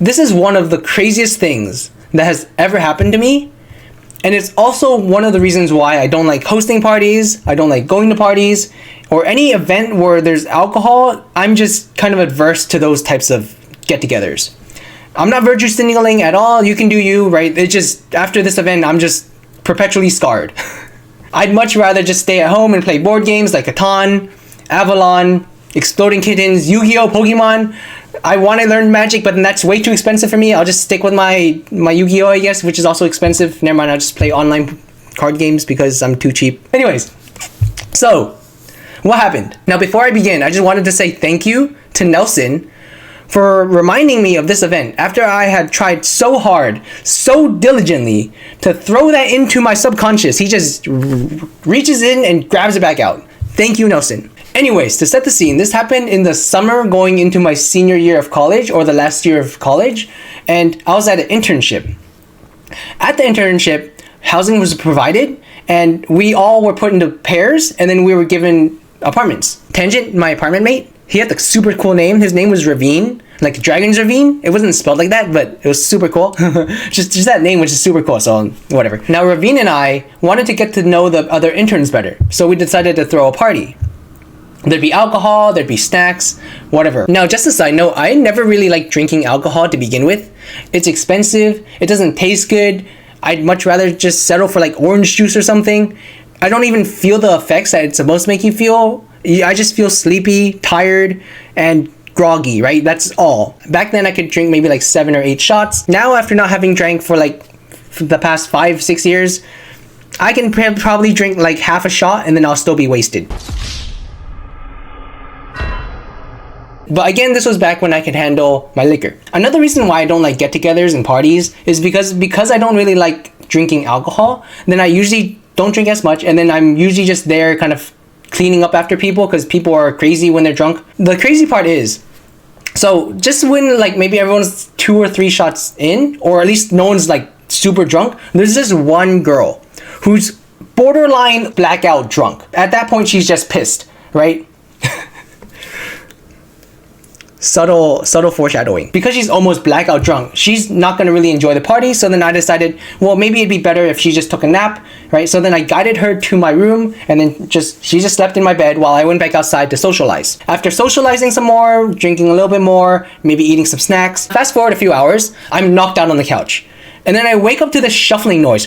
This is one of the craziest things that has ever happened to me. And it's also one of the reasons why I don't like hosting parties, I don't like going to parties, or any event where there's alcohol. I'm just kind of adverse to those types of get-togethers. I'm not virtue signaling at all. You can do you, right? It just, after this event, I'm just perpetually scarred. I'd much rather just stay at home and play board games like Catan, Avalon, Exploding Kittens, Yu-Gi-Oh, Pokemon. I want to learn Magic, but then that's way too expensive for me. I'll just stick with my Yu-Gi-Oh, I guess, which is also expensive. Never mind, I'll just play online card games because I'm too cheap. Anyways, so what happened? Now, before I begin, I just wanted to say thank you to Nelson for reminding me of this event after I had tried so hard, so diligently to throw that into my subconscious. He just reaches in and grabs it back out. Thank you, Nelson. Anyways, to set the scene, this happened in the summer going into my senior year of college, or the last year of college, and I was at an internship. At the internship, housing was provided, and we all were put into pairs, and then we were given apartments. Tangent, my apartment mate, he had the super cool name. His name was Ravine, like Dragon's Ravine. It wasn't spelled like that, but it was super cool. just that name, which is super cool, so whatever. Now, Ravine and I wanted to get to know the other interns better, so we decided to throw a party. There'd be alcohol, there'd be snacks, whatever. Now, just a side note, I never really liked drinking alcohol to begin with. It's expensive, it doesn't taste good. I'd much rather just settle for like orange juice or something. I don't even feel the effects that it's supposed to make you feel. I just feel sleepy, tired, and groggy, right? That's all. Back then I could drink maybe like 7 or 8 shots. Now, after not having drank for the past 5-6 years, I can probably drink like half a shot and then I'll still be wasted. But again, this was back when I could handle my liquor. Another reason why I don't like get-togethers and parties is because I don't really like drinking alcohol. Then I usually don't drink as much, and then I'm usually just there kind of cleaning up after people because people are crazy when they're drunk. The crazy part is, so just when like maybe everyone's 2 or 3 shots in, or at least no one's like super drunk, there's this one girl who's borderline blackout drunk. At that point, she's just pissed, right? Subtle foreshadowing. Because she's almost blackout drunk, she's not going to really enjoy the party. So then I decided, well, maybe it'd be better if she just took a nap, right? So then I guided her to my room, and then she just slept in my bed while I went back outside to socialize. After socializing some more, drinking a little bit more, maybe eating some snacks, fast forward a few hours, I'm knocked out on the couch. And then I wake up to this shuffling noise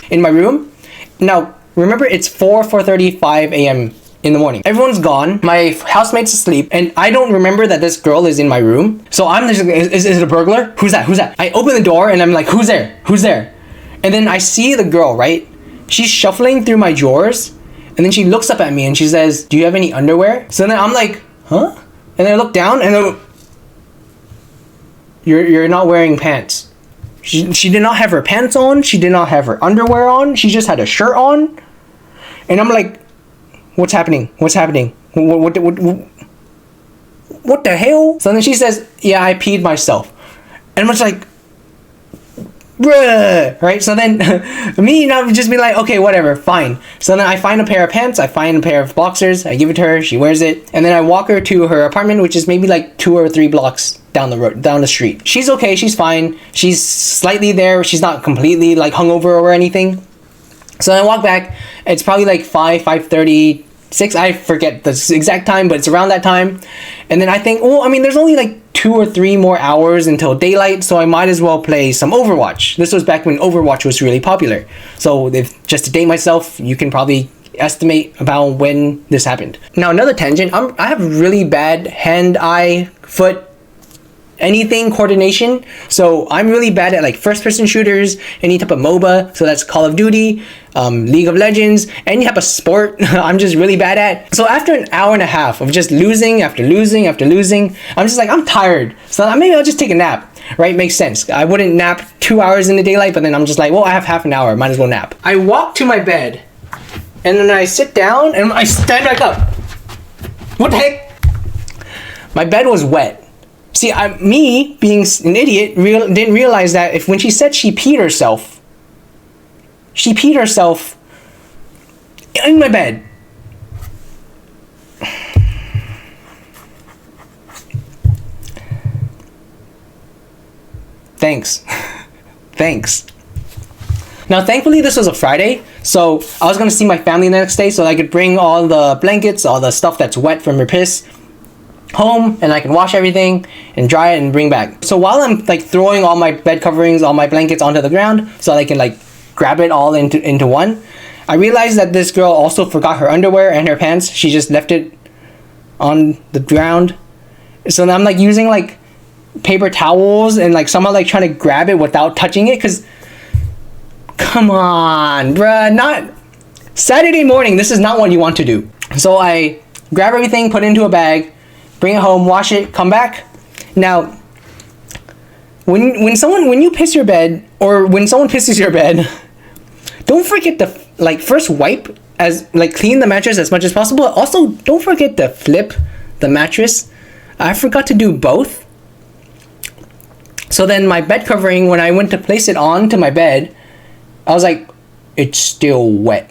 in my room. Now, remember, it's 4:35 a.m. in the morning. Everyone's gone. My housemate's asleep, and I don't remember that this girl is in my room. So I'm just like, is it a burglar? Who's that? Who's that? I open the door, and I'm like, who's there? Who's there? And then I see the girl, right? She's shuffling through my drawers, and then she looks up at me, and she says, do you have any underwear? So then I'm like, huh? And then I look down, and then, you're not wearing pants. She did not have her pants on. She did not have her underwear on. She just had a shirt on. And I'm like, what's happening? What's happening? What the hell? So then she says, yeah, I peed myself. And I'm just like, bruh, right? So then me, I would just be like, okay, whatever, fine. So then I find a pair of pants, I find a pair of boxers, I give it to her, she wears it, and then I walk her to her apartment, which is maybe like 2 or 3 blocks down the road, down the street. She's okay, she's fine. She's slightly there, she's not completely like hungover or anything. So I walk back, it's probably like 5:30, 6, I forget the exact time, but it's around that time. And then I think, well, I mean, there's only like 2 or 3 more hours until daylight, so I might as well play some Overwatch. This was back when Overwatch was really popular. So just to date myself, you can probably estimate about when this happened. Now, another tangent, I have really bad hand, eye, foot, anything coordination. So I'm really bad at like first-person shooters, any type of MOBA. So that's Call of Duty, League of Legends, any type of sport. I'm just really bad at. So after an hour and a half of just losing after losing after losing, I'm just like, I'm tired. So maybe I'll just take a nap. Right? Makes sense. I wouldn't nap 2 hours in the daylight, but then I'm just like, well, I have half an hour. Might as well nap. I walk to my bed, and then I sit down, and I stand back up. What the heck? My bed was wet. See, me being an idiot didn't realize that when she said she peed herself in my bed. Thanks. Thanks. Now, thankfully, this was a Friday, so I was gonna see my family the next day, so I could bring all the blankets, all the stuff that's wet from your piss, home, and I can wash everything and dry it and bring back. So while I'm like throwing all my bed coverings, all my blankets onto the ground, so I can like grab it all into one, I realized that this girl also forgot her underwear and her pants. She just left it on the ground. So now I'm like using like paper towels and like somehow like trying to grab it without touching it, because come on, bruh, not Saturday morning. This is not what you want to do. So I grab everything, put it into a bag, bring it home, wash it, come back. Now, when you piss your bed, or when someone pisses your bed, don't forget to like first wipe, as like clean the mattress as much as possible. Also, don't forget to flip the mattress. I forgot to do both. So then my bed covering, when I went to place it onto my bed, I was like, it's still wet.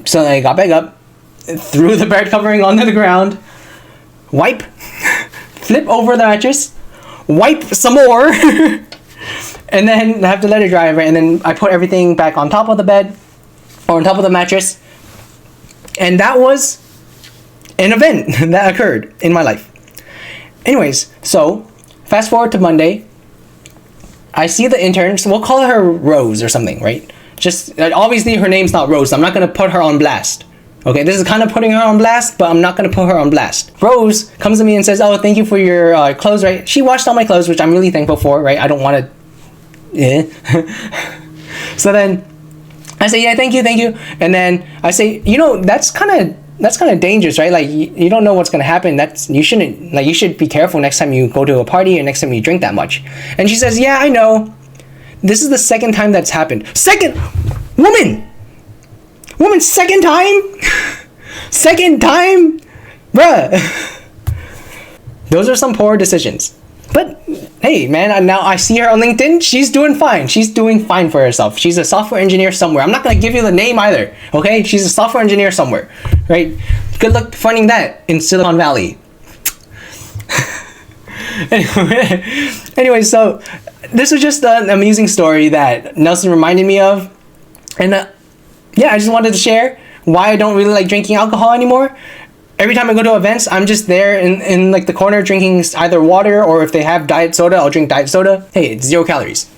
So then I got back up, threw the bed covering onto the ground, wipe, flip over the mattress, wipe some more, and then I have to let it dry, and then I put everything back on top of the bed, or on top of the mattress, and that was an event that occurred in my life. Anyways, so fast forward to Monday, I see the intern, so we'll call her Rose or something, right? Just, obviously her name's not Rose, so I'm not gonna put her on blast. Okay, this is kind of putting her on blast, but I'm not gonna put her on blast. Rose comes to me and says, oh, thank you for your clothes, right? She washed all my clothes, which I'm really thankful for, right? I don't wanna, So then I say, yeah, thank you. And then I say, you know, that's kind of dangerous, right? Like, you don't know what's gonna happen. You should be careful next time you go to a party or next time you drink that much. And she says, yeah, I know. This is the second time that's happened. Woman, second time? Second time? Bruh. Those are some poor decisions. But hey, man, now I see her on LinkedIn. She's doing fine. She's doing fine for herself. She's a software engineer somewhere. I'm not going to give you the name either, okay? She's a software engineer somewhere, right? Good luck finding that in Silicon Valley. Anyway, so this was just an amusing story that Nelson reminded me of. And yeah, I just wanted to share why I don't really like drinking alcohol anymore. Every time I go to events, I'm just there in like the corner drinking either water, or if they have diet soda, I'll drink diet soda. Hey, it's 0 calories.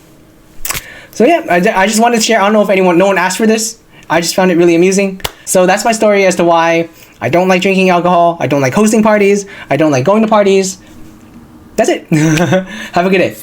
So yeah, I just wanted to share. I don't know if no one asked for this. I just found it really amusing. So that's my story as to why I don't like drinking alcohol. I don't like hosting parties. I don't like going to parties. That's it. Have a good day.